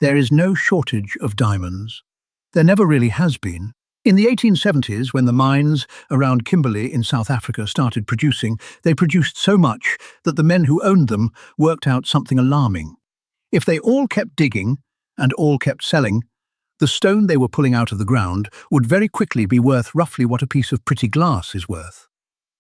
There is no shortage of diamonds. There never really has been. In the 1870s, when the mines around Kimberley in South Africa started producing, they produced so much that the men who owned them worked out something alarming. If they all kept digging and all kept selling, the stone they were pulling out of the ground would very quickly be worth roughly what a piece of pretty glass is worth.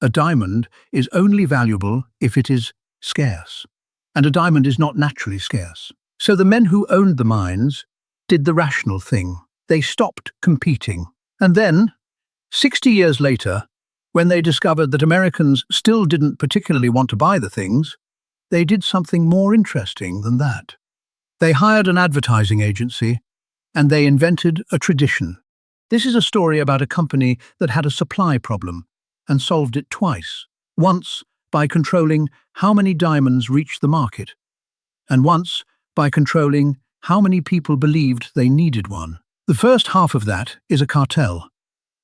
A diamond is only valuable if it is scarce, and a diamond is not naturally scarce. So the men who owned the mines did the rational thing. They stopped competing. And then, 60 years later, when they discovered that Americans still didn't particularly want to buy the things, they did something more interesting than that. They hired an advertising agency, and they invented a tradition. This is a story about a company that had a supply problem and solved it twice. Once by controlling how many diamonds reached the market, and once by controlling how many people believed they needed one. The first half of that is a cartel,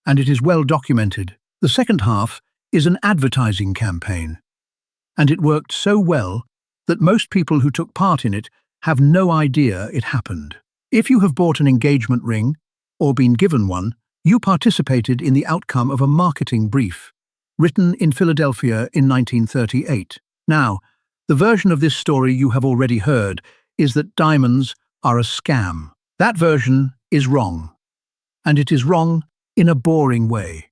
and it is well documented. The second half is an advertising campaign, and it worked so well that most people who took part in it have no idea it happened. If you have bought an engagement ring or been given one, you participated in the outcome of a marketing brief written in Philadelphia in 1938. Now, the version of this story you have already heard is that diamonds are a scam. That version is wrong, and it is wrong in a boring way.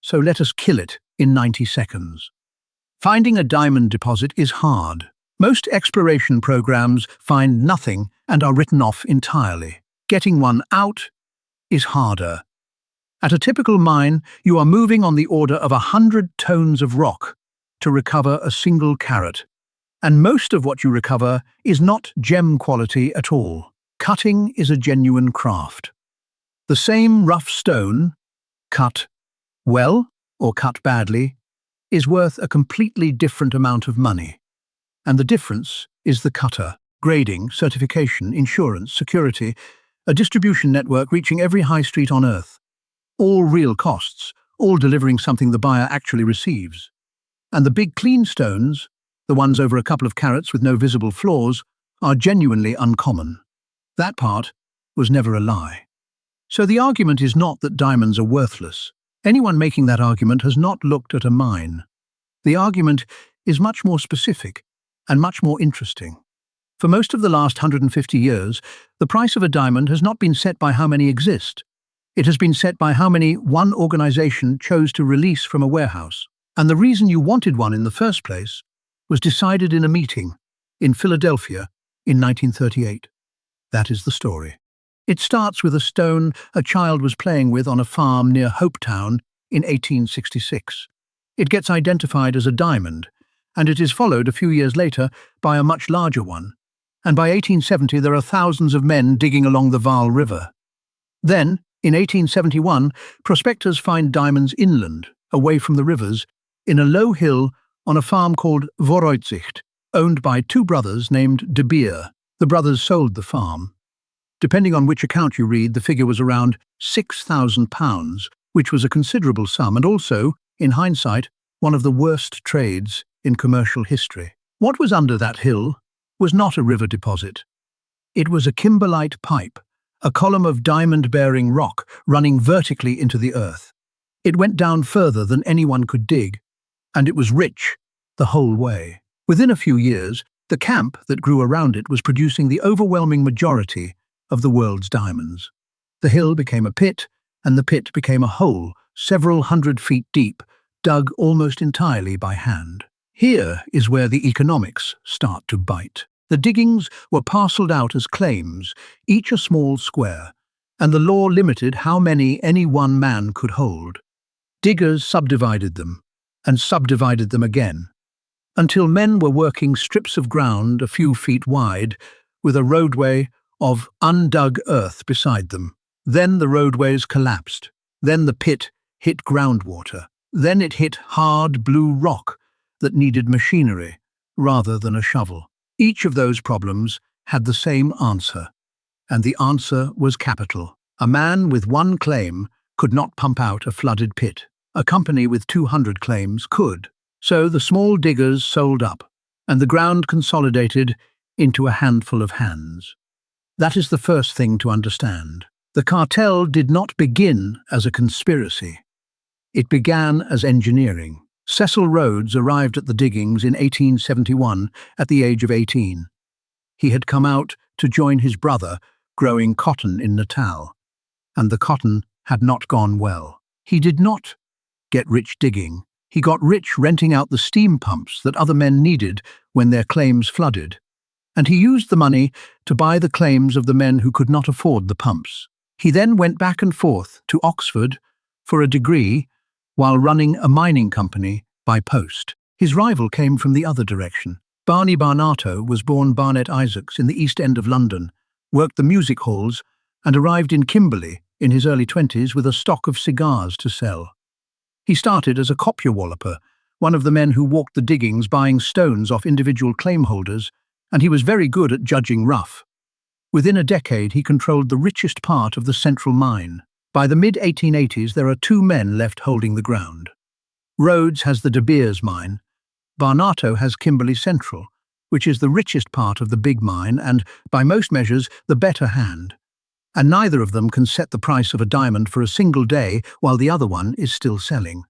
So let us kill it in 90 seconds. Finding a diamond deposit is hard. Most exploration programs find nothing and are written off entirely. Getting one out is harder. At a typical mine, you are moving on the order of 100 tons of rock to recover a single carat, and most of what you recover is not gem quality at all. Cutting is a genuine craft. The same rough stone, cut well or cut badly, is worth a completely different amount of money. And the difference is the cutter. Grading, certification, insurance, security, a distribution network reaching every high street on Earth. All real costs, all delivering something the buyer actually receives. And the big clean stones, the ones over a couple of carats with no visible flaws, are genuinely uncommon. That part was never a lie. So the argument is not that diamonds are worthless. Anyone making that argument has not looked at a mine. The argument is much more specific and much more interesting. For most of the last 150 years, the price of a diamond has not been set by how many exist. It has been set by how many one organization chose to release from a warehouse. And the reason you wanted one in the first place was decided in a meeting in Philadelphia in 1938. That is the story. It starts with a stone a child was playing with on a farm near Hopetown in 1866. It gets identified as a diamond, and it is followed a few years later by a much larger one. And by 1870 there are thousands of men digging along the Vaal River. Then, in 1871, prospectors find diamonds inland, away from the rivers, in a low hill on a farm called Vooruitzicht, owned by two brothers named De Beer. The brothers sold the farm. Depending on which account you read, the figure was around £6,000, which was a considerable sum and also, in hindsight, one of the worst trades in commercial history. What was under that hill was not a river deposit. It was a kimberlite pipe, a column of diamond-bearing rock running vertically into the earth. It went down further than anyone could dig, and it was rich the whole way. Within a few years, the camp that grew around it was producing the overwhelming majority of the world's diamonds. The hill became a pit, and the pit became a hole several hundred feet deep, dug almost entirely by hand. Here is where the economics start to bite. The diggings were parcelled out as claims, each a small square, and the law limited how many any one man could hold. Diggers subdivided them, and subdivided them again, until men were working strips of ground a few feet wide, with a roadway of undug earth beside them. Then the roadways collapsed. Then the pit hit groundwater. Then it hit hard blue rock that needed machinery rather than a shovel. Each of those problems had the same answer, and the answer was capital. A man with one claim could not pump out a flooded pit. A company with 200 claims could. So the small diggers sold up, and the ground consolidated into a handful of hands. That is the first thing to understand. The cartel did not begin as a conspiracy. It began as engineering. Cecil Rhodes arrived at the diggings in 1871 at the age of 18. He had come out to join his brother growing cotton in Natal, and the cotton had not gone well. He did not get rich digging. He got rich renting out the steam pumps that other men needed when their claims flooded, and he used the money to buy the claims of the men who could not afford the pumps. He then went back and forth to Oxford for a degree while running a mining company by post. His rival came from the other direction. Barney Barnato was born Barnet Isaacs in the East End of London, worked the music halls, and arrived in Kimberley in his early 20s with a stock of cigars to sell. He started as a coppier walloper, one of the men who walked the diggings buying stones off individual claim holders, and he was very good at judging rough. Within a decade, he controlled the richest part of the central mine. By the mid-1880s, there are two men left holding the ground. Rhodes has the De Beers mine. Barnato has Kimberley Central, which is the richest part of the big mine and, by most measures, the better hand. And neither of them can set the price of a diamond for a single day while the other one is still selling.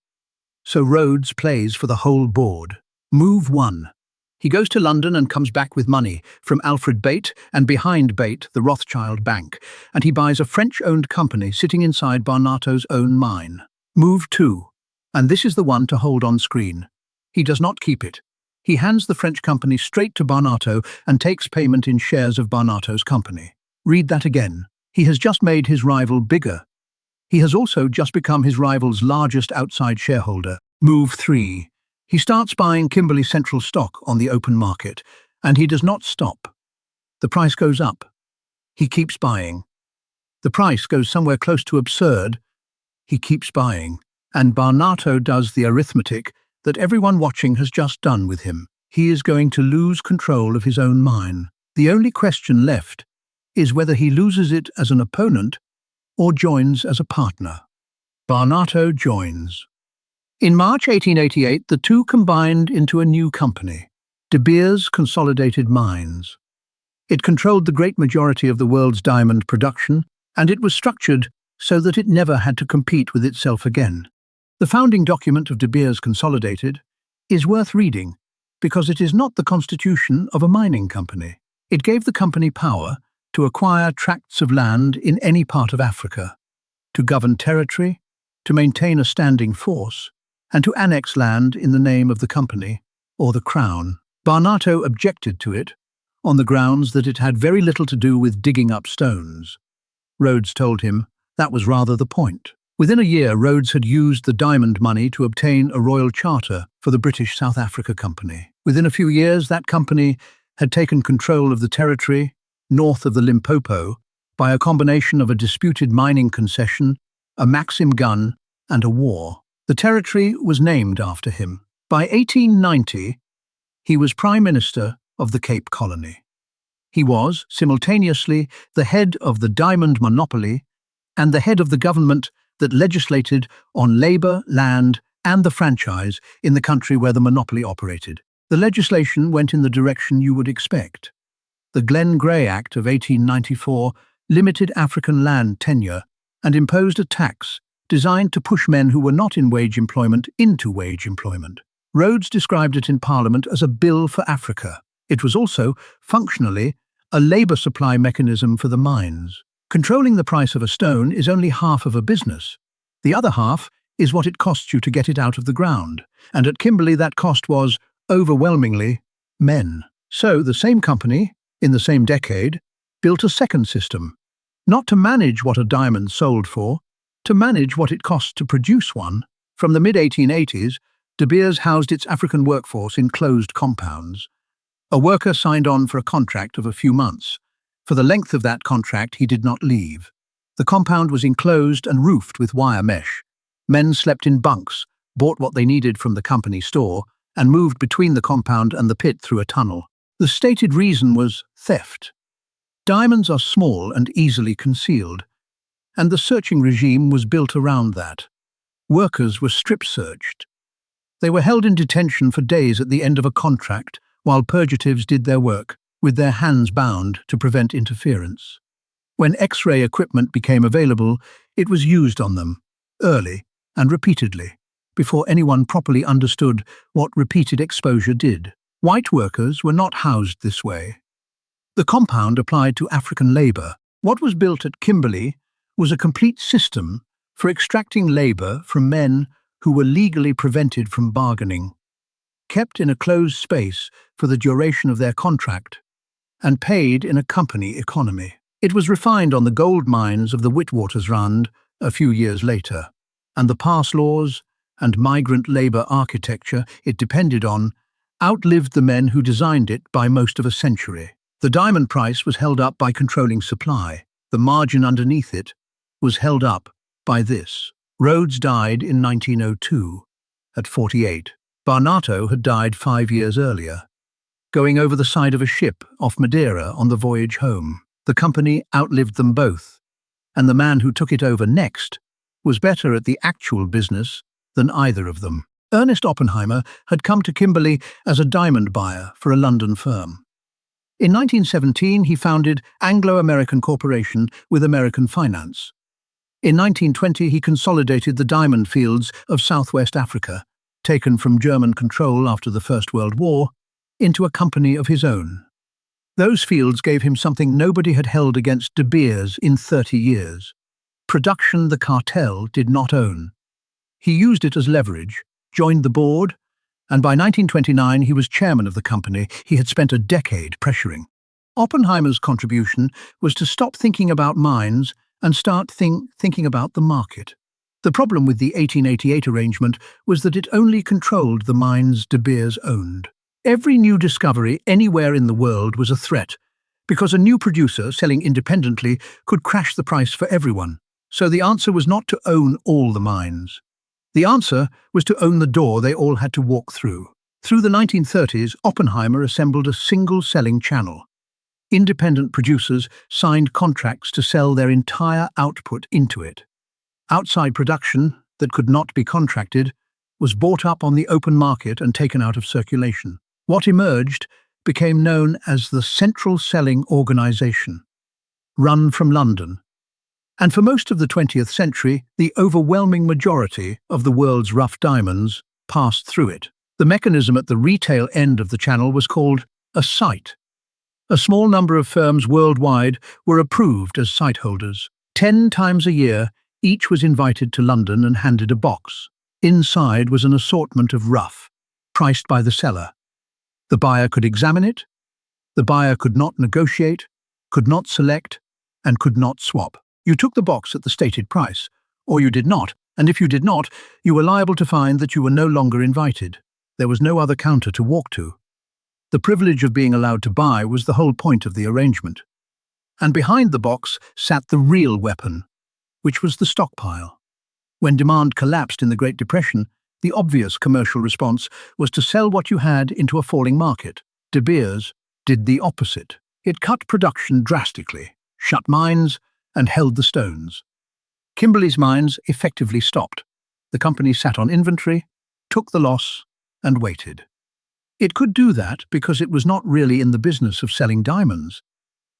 So Rhodes plays for the whole board. Move 1. He goes to London and comes back with money from Alfred Bate and behind Bate, the Rothschild Bank, and he buys a French-owned company sitting inside Barnato's own mine. Move 2. And this is the one to hold on screen. He does not keep it. He hands the French company straight to Barnato and takes payment in shares of Barnato's company. Read that again. He has just made his rival bigger. He has also just become his rival's largest outside shareholder. Move 3. He starts buying Kimberley Central stock on the open market, and he does not stop. The price goes up. He keeps buying. The price goes somewhere close to absurd. He keeps buying. And Barnato does the arithmetic that everyone watching has just done with him. He is going to lose control of his own mine. The only question left is whether he loses it as an opponent or joins as a partner. Barnato joins. In March 1888, the two combined into a new company, De Beers Consolidated Mines. It controlled the great majority of the world's diamond production, and it was structured so that it never had to compete with itself again. The founding document of De Beers Consolidated is worth reading because it is not the constitution of a mining company. It gave the company power to acquire tracts of land in any part of Africa, to govern territory, to maintain a standing force, and to annex land in the name of the company or the crown. Barnato objected to it on the grounds that it had very little to do with digging up stones. Rhodes told him that was rather the point. Within a year, Rhodes had used the diamond money to obtain a royal charter for the British South Africa Company. Within a few years, that company had taken control of the territory north of the Limpopo by a combination of a disputed mining concession, a Maxim gun, and a war. The territory was named after him. By 1890, he was Prime Minister of the Cape Colony. He was, simultaneously, the head of the diamond monopoly and the head of the government that legislated on labour, land, and the franchise in the country where the monopoly operated. The legislation went in the direction you would expect. The Glen Grey Act of 1894 limited African land tenure and imposed a tax designed to push men who were not in wage employment into wage employment. Rhodes described it in Parliament as a bill for Africa. It was also, functionally, a labour supply mechanism for the mines. Controlling the price of a stone is only half of a business. The other half is what it costs you to get it out of the ground, and at Kimberley that cost was, overwhelmingly, men. So the same company, in the same decade, built a second system, not to manage what a diamond sold for, to manage what it cost to produce one. From the mid-1880s, De Beers housed its African workforce in closed compounds. A worker signed on for a contract of a few months. For the length of that contract, he did not leave. The compound was enclosed and roofed with wire mesh. Men slept in bunks, bought what they needed from the company store, and moved between the compound and the pit through a tunnel. The stated reason was theft. Diamonds are small and easily concealed, and the searching regime was built around that. Workers were strip-searched. They were held in detention for days at the end of a contract while purgatives did their work. with their hands bound to prevent interference. When X-ray equipment became available, it was used on them, early and repeatedly, before anyone properly understood what repeated exposure did. White workers were not housed this way. The compound applied to African labour. What was built at Kimberley was a complete system for extracting labour from men who were legally prevented from bargaining, kept in a closed space for the duration of their contract, and paid in a company economy. It was refined on the gold mines of the Witwatersrand a few years later, and the pass laws and migrant labour architecture it depended on outlived the men who designed it by most of a century. The diamond price was held up by controlling supply. The margin underneath it was held up by this. Rhodes died in 1902, at 48. Barnato had died 5 years earlier, going over the side of a ship off Madeira on the voyage home. The company outlived them both, and the man who took it over next was better at the actual business than either of them. Ernest Oppenheimer had come to Kimberley as a diamond buyer for a London firm. In 1917, he founded Anglo-American Corporation with American finance. In 1920, he consolidated the diamond fields of southwest Africa, taken from German control after the First World War, into a company of his own. Those fields gave him something nobody had held against De Beers in 30 years. Production the cartel did not own. He used it as leverage, joined the board, and by 1929 he was chairman of the company he had spent a decade pressuring. Oppenheimer's contribution was to stop thinking about mines and start thinking about the market. The problem with the 1888 arrangement was that it only controlled the mines De Beers owned. Every new discovery anywhere in the world was a threat, because a new producer selling independently could crash the price for everyone. So the answer was not to own all the mines. The answer was to own the door they all had to walk through. Through the 1930s, Oppenheimer assembled a single selling channel. Independent producers signed contracts to sell their entire output into it. Outside production, that could not be contracted, was bought up on the open market and taken out of circulation. What emerged became known as the Central Selling Organization, run from London. And for most of the 20th century, the overwhelming majority of the world's rough diamonds passed through it. The mechanism at the retail end of the channel was called a site. A small number of firms worldwide were approved as site holders. 10 times a year, each was invited to London and handed a box. Inside was an assortment of rough, priced by the seller. The buyer could examine it. The buyer could not negotiate, could not select, and could not swap. You took the box at the stated price, or you did not, and if you did not, you were liable to find that you were no longer invited. There was no other counter to walk to. The privilege of being allowed to buy was the whole point of the arrangement. And behind the box sat the real weapon, which was the stockpile. When demand collapsed in the Great Depression, the obvious commercial response was to sell what you had into a falling market. De Beers did the opposite. It cut production drastically, shut mines, and held the stones. Kimberley's mines effectively stopped. The company sat on inventory, took the loss, and waited. It could do that because it was not really in the business of selling diamonds.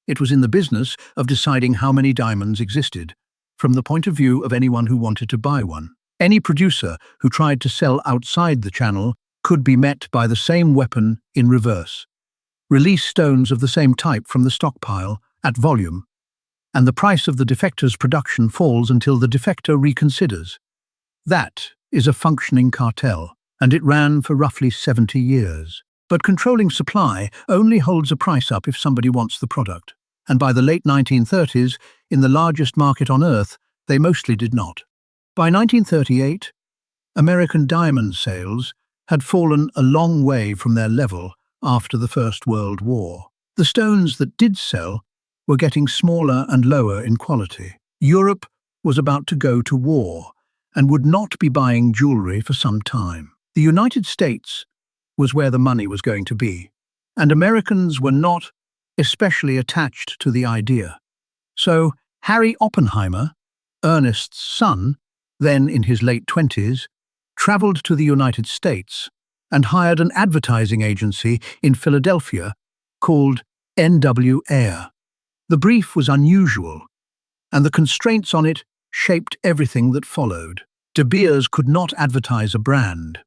It was in the business of deciding how many diamonds existed, from the point of view of anyone who wanted to buy one. Any producer who tried to sell outside the channel could be met by the same weapon in reverse. Release stones of the same type from the stockpile, at volume, and the price of the defector's production falls until the defector reconsiders. That is a functioning cartel, and it ran for roughly 70 years. But controlling supply only holds a price up if somebody wants the product. And by the late 1930s, in the largest market on Earth, they mostly did not. By 1938, American diamond sales had fallen a long way from their level after the First World War. The stones that did sell were getting smaller and lower in quality. Europe was about to go to war and would not be buying jewelry for some time. The United States was where the money was going to be, and Americans were not especially attached to the idea. So Harry Oppenheimer, Ernest's son, then in his late 20s, traveled to the United States and hired an advertising agency in Philadelphia called N.W. Ayer. The brief was unusual, and the constraints on it shaped everything that followed. De Beers could not advertise a brand.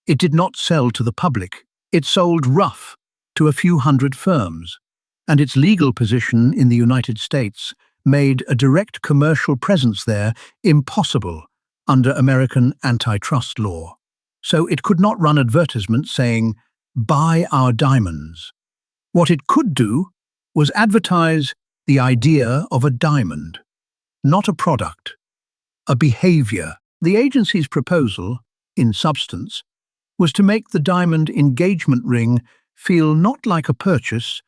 It did not sell to the public. It sold rough to a few hundred firms, and its legal position in the United States made a direct commercial presence there impossible under American antitrust law. So it could not run advertisements saying, "Buy our diamonds." What it could do was advertise the idea of a diamond, not a product, a behavior. The agency's proposal, in substance, was to make the diamond engagement ring feel not like a purchase,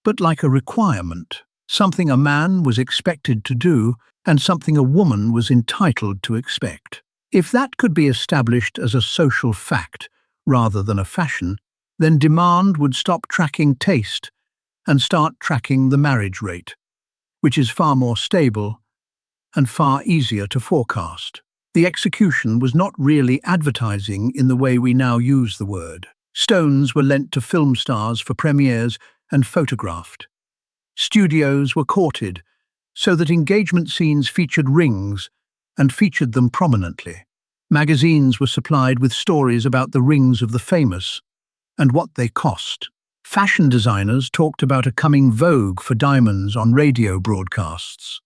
but like a requirement, something a man was expected to do and something a woman was entitled to expect. If that could be established as a social fact rather than a fashion, then demand would stop tracking taste and start tracking the marriage rate, which is far more stable and far easier to forecast. The execution was not really advertising in the way we now use the word. Stones were lent to film stars for premieres and photographed. Studios were courted so that engagement scenes featured rings and featured them prominently. Magazines were supplied with stories about the rings of the famous and what they cost. Fashion designers talked about a coming vogue for diamonds on radio broadcasts.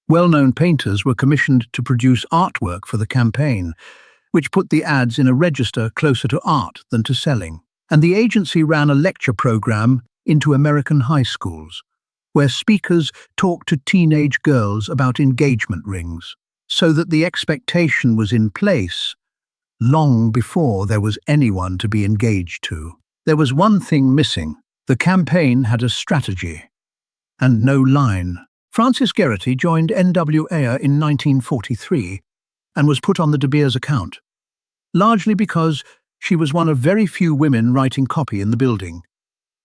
Well-known painters were commissioned to produce artwork for the campaign, which put the ads in a register closer to art than to selling. And the agency ran a lecture program into American high schools, where speakers talked to teenage girls about engagement rings, so that the expectation was in place long before there was anyone to be engaged to. There was one thing missing. The campaign had a strategy and no line. Frances Geraghty joined N.W. Ayer in 1943 and was put on the De Beers account, largely because she was one of very few women writing copy in the building,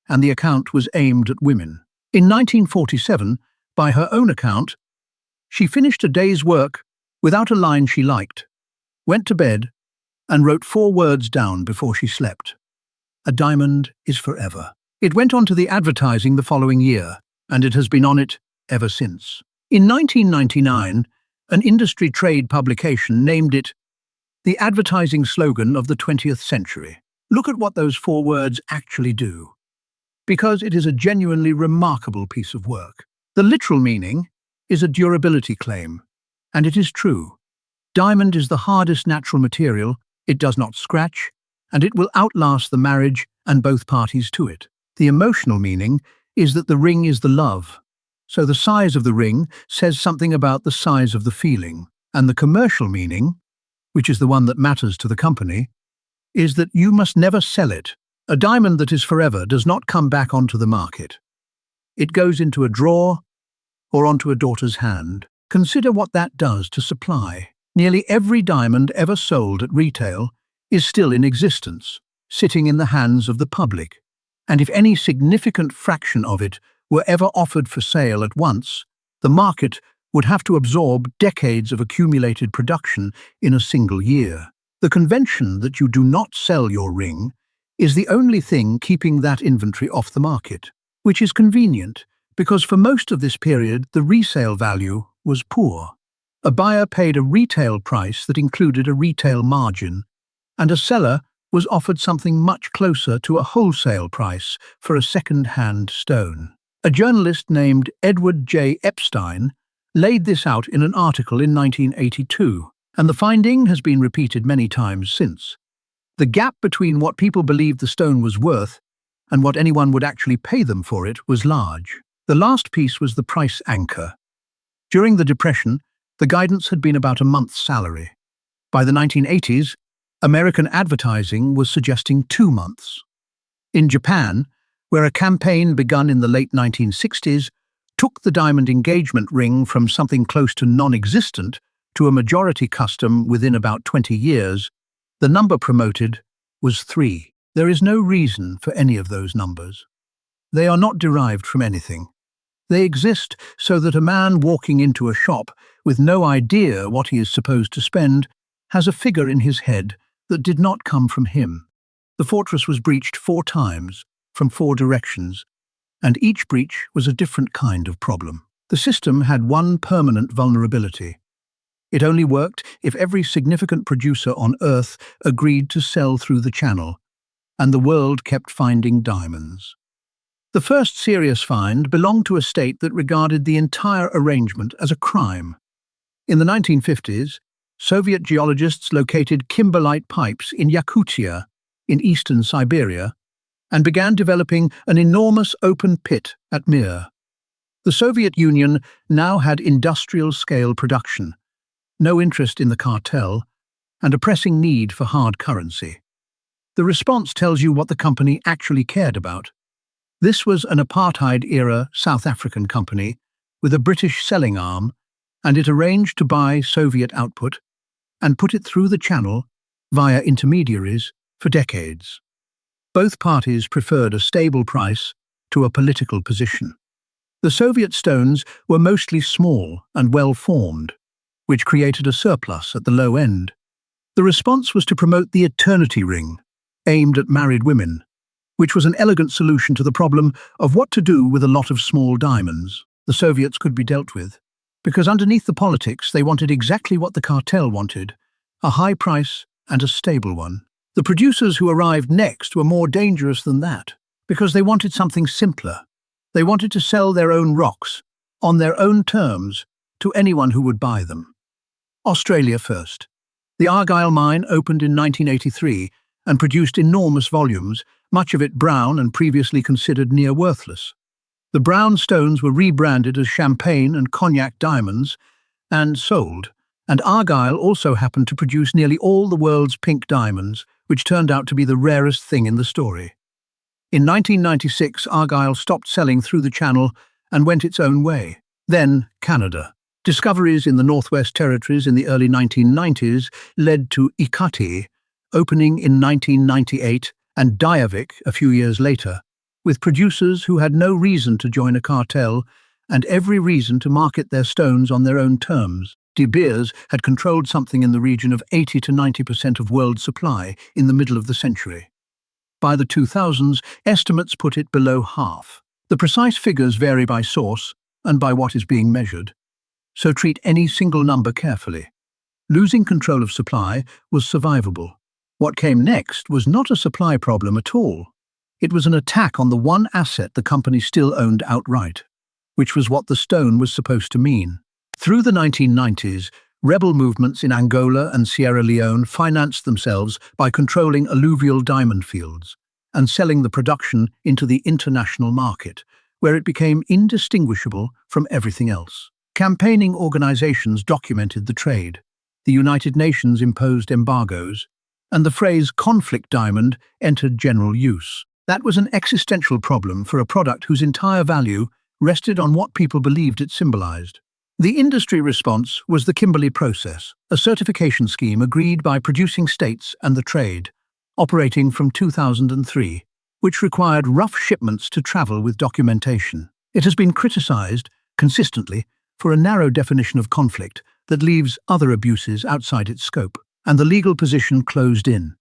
and the account was aimed at women. In 1947, by her own account, she finished a day's work without a line she liked, went to bed, and wrote 4 words down before she slept. "A diamond is forever." It went on to the advertising the following year, and it has been on it ever since. In 1999, an industry trade publication named it the advertising slogan of the 20th century. Look at what those 4 words actually do, because it is a genuinely remarkable piece of work. The literal meaning is a durability claim, and it is true. Diamond is the hardest natural material, it does not scratch, and it will outlast the marriage and both parties to it. The emotional meaning is that the ring is the love, so the size of the ring says something about the size of the feeling. And the commercial meaning, which is the one that matters to the company, is that you must never sell it. A diamond that is forever does not come back onto the market. It goes into a drawer or onto a daughter's hand. Consider what that does to supply. Nearly every diamond ever sold at retail is still in existence, sitting in the hands of the public. And if any significant fraction of it were ever offered for sale at once, the market would have to absorb decades of accumulated production in a single year. The convention that you do not sell your ring is the only thing keeping that inventory off the market, which is convenient because for most of this period the resale value was poor. A buyer paid a retail price that included a retail margin, and a seller was offered something much closer to a wholesale price for a second-hand stone. A journalist named Edward J. Epstein laid this out in an article in 1982, and the finding has been repeated many times since. The gap between what people believed the stone was worth and what anyone would actually pay them for it was large. The last piece was the price anchor. During the Depression, the guidance had been about a month's salary. By the 1980s, American advertising was suggesting 2 months. In Japan, where a campaign begun in the late 1960s took the diamond engagement ring from something close to non-existent to a majority custom within about 20 years, the number promoted was 3. There is no reason for any of those numbers. They are not derived from anything. They exist so that a man walking into a shop with no idea what he is supposed to spend has a figure in his head that did not come from him. The fortress was breached 4 times, from 4 directions, and each breach was a different kind of problem. The system had one permanent vulnerability. It only worked if every significant producer on Earth agreed to sell through the channel, and the world kept finding diamonds. The first serious find belonged to a state that regarded the entire arrangement as a crime. In the 1950s, Soviet geologists located kimberlite pipes in Yakutia, in eastern Siberia, and began developing an enormous open pit at Mir. The Soviet Union now had industrial-scale production, no interest in the cartel, and a pressing need for hard currency. The response tells you what the company actually cared about. This was an apartheid-era South African company with a British selling arm, and it arranged to buy Soviet output and put it through the channel via intermediaries for decades. Both parties preferred a stable price to a political position. The Soviet stones were mostly small and well-formed, which created a surplus at the low end. The response was to promote the eternity ring, aimed at married women, which was an elegant solution to the problem of what to do with a lot of small diamonds. The Soviets could be dealt with, because underneath the politics they wanted exactly what the cartel wanted, a high price and a stable one. The producers who arrived next were more dangerous than that, because they wanted something simpler. They wanted to sell their own rocks, on their own terms, to anyone who would buy them. Australia first. The Argyle mine opened in 1983 and produced enormous volumes, much of it brown and previously considered near worthless. The brown stones were rebranded as champagne and cognac diamonds and sold, and Argyle also happened to produce nearly all the world's pink diamonds, which turned out to be the rarest thing in the story. In 1996, Argyle stopped selling through the channel and went its own way. Then, Canada. Discoveries in the Northwest Territories in the early 1990s led to Ikati, opening in 1998, and Diavik a few years later, with producers who had no reason to join a cartel and every reason to market their stones on their own terms. De Beers had controlled something in the region of 80 to 90% of world supply in the middle of the century. By the 2000s, estimates put it below half. The precise figures vary by source and by what is being measured, so treat any single number carefully. Losing control of supply was survivable. What came next was not a supply problem at all. It was an attack on the one asset the company still owned outright, which was what the stone was supposed to mean. Through the 1990s, rebel movements in Angola and Sierra Leone financed themselves by controlling alluvial diamond fields and selling the production into the international market, where it became indistinguishable from everything else. Campaigning organizations documented the trade. The United Nations imposed embargoes, and the phrase conflict diamond entered general use. That was an existential problem for a product whose entire value rested on what people believed it symbolized. The industry response was the Kimberley Process, a certification scheme agreed by producing states and the trade, operating from 2003, which required rough shipments to travel with documentation. It has been criticized, consistently, for a narrow definition of conflict that leaves other abuses outside its scope, and the legal position closed in.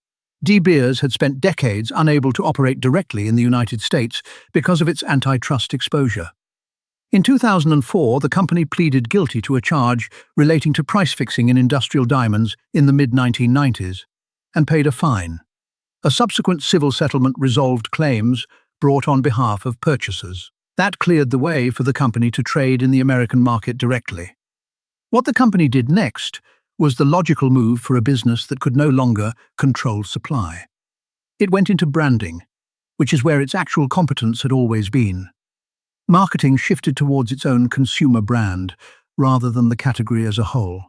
De Beers had spent decades unable to operate directly in the United States because of its antitrust exposure. In 2004, the company pleaded guilty to a charge relating to price fixing in industrial diamonds in the mid-1990s and paid a fine. A subsequent civil settlement resolved claims brought on behalf of purchasers. That cleared the way for the company to trade in the American market directly. What the company did next was the logical move for a business that could no longer control supply. It went into branding, which is where its actual competence had always been. Marketing shifted towards its own consumer brand, rather than the category as a whole.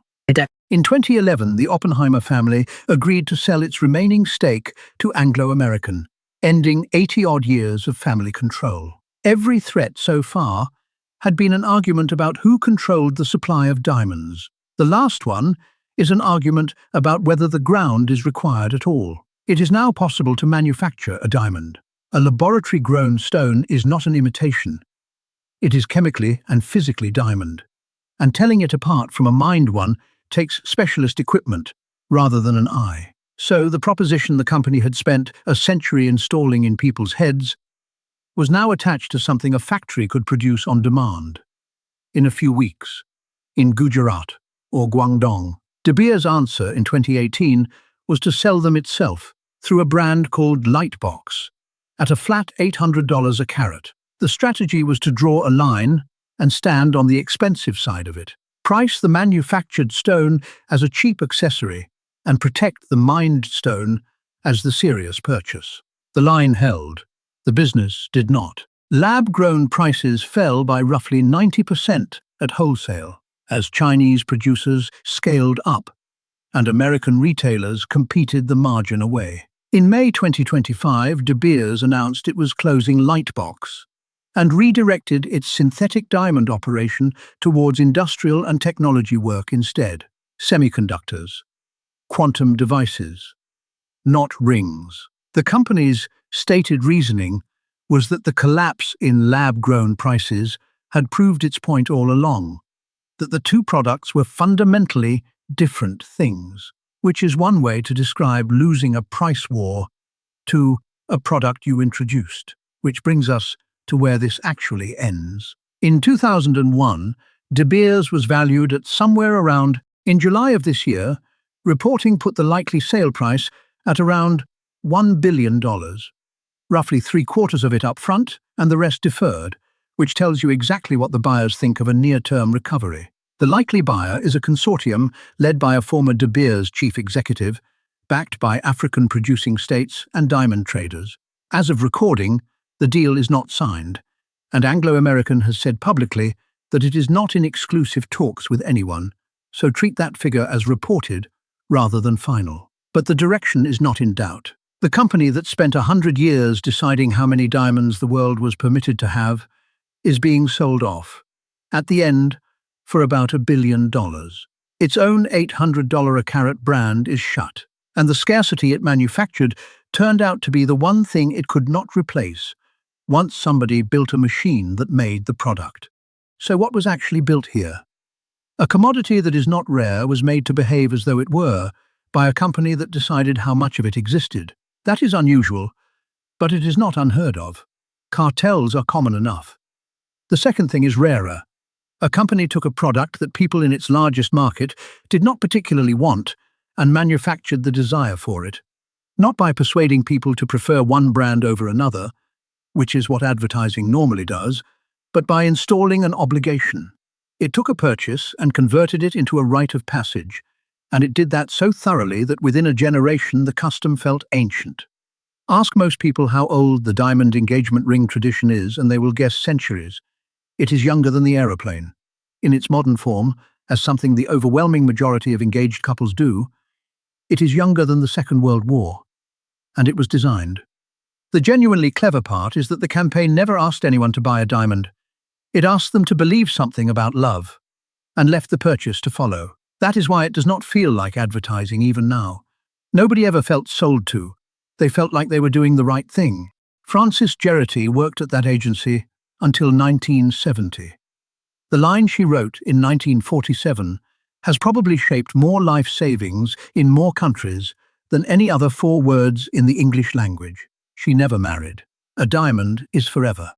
In 2011, the Oppenheimer family agreed to sell its remaining stake to Anglo American, ending 80-odd years of family control. Every threat so far had been an argument about who controlled the supply of diamonds. The last one is an argument about whether the ground is required at all. It is now possible to manufacture a diamond. A laboratory-grown stone is not an imitation. It is chemically and physically diamond, and telling it apart from a mined one takes specialist equipment rather than an eye. So the proposition the company had spent a century installing in people's heads was now attached to something a factory could produce on demand. In a few weeks, in Gujarat or Guangdong. De Beers' answer in 2018 was to sell them itself through a brand called Lightbox at a flat $800 a carat. The strategy was to draw a line and stand on the expensive side of it, price the manufactured stone as a cheap accessory, and protect the mined stone as the serious purchase. The line held. The business did not. Lab-grown prices fell by roughly 90% at wholesale as Chinese producers scaled up and American retailers competed the margin away. In May 2025, De Beers announced it was closing Lightbox and redirected its synthetic diamond operation towards industrial and technology work instead. Semiconductors, quantum devices, not rings. The company's stated reasoning was that the collapse in lab-grown prices had proved its point all along, that the two products were fundamentally different things, which is one way to describe losing a price war to a product you introduced, which brings us to where this actually ends. In 2001, De Beers was valued at somewhere around, in July of this year, reporting put the likely sale price at around $1 billion, roughly 3/4 of it up front and the rest deferred, which tells you exactly what the buyers think of a near-term recovery. The likely buyer is a consortium led by a former De Beers chief executive, backed by African producing states and diamond traders. As of recording, the deal is not signed, and Anglo American has said publicly that it is not in exclusive talks with anyone, so treat that figure as reported rather than final. But the direction is not in doubt. The company that spent 100 years deciding how many diamonds the world was permitted to have is being sold off, at the end, for about $1 billion. Its own $800 a carat brand is shut, and the scarcity it manufactured turned out to be the one thing it could not replace once somebody built a machine that made the product. So what was actually built here? A commodity that is not rare was made to behave as though it were by a company that decided how much of it existed. That is unusual, but it is not unheard of. Cartels are common enough. The second thing is rarer. A company took a product that people in its largest market did not particularly want and manufactured the desire for it, not by persuading people to prefer one brand over another, which is what advertising normally does, but by installing an obligation. It took a purchase and converted it into a rite of passage, and it did that so thoroughly that within a generation the custom felt ancient. Ask most people how old the diamond engagement ring tradition is, and they will guess centuries. It is younger than the aeroplane. In its modern form, as something the overwhelming majority of engaged couples do, it is younger than the Second World War, and it was designed. The genuinely clever part is that the campaign never asked anyone to buy a diamond. It asked them to believe something about love, and left the purchase to follow. That is why it does not feel like advertising even now. Nobody ever felt sold to. They felt like they were doing the right thing. Frances Geraghty worked at that agency until 1970. The line she wrote in 1947 has probably shaped more life savings in more countries than any other 4 words in the English language. She never married. A diamond is forever.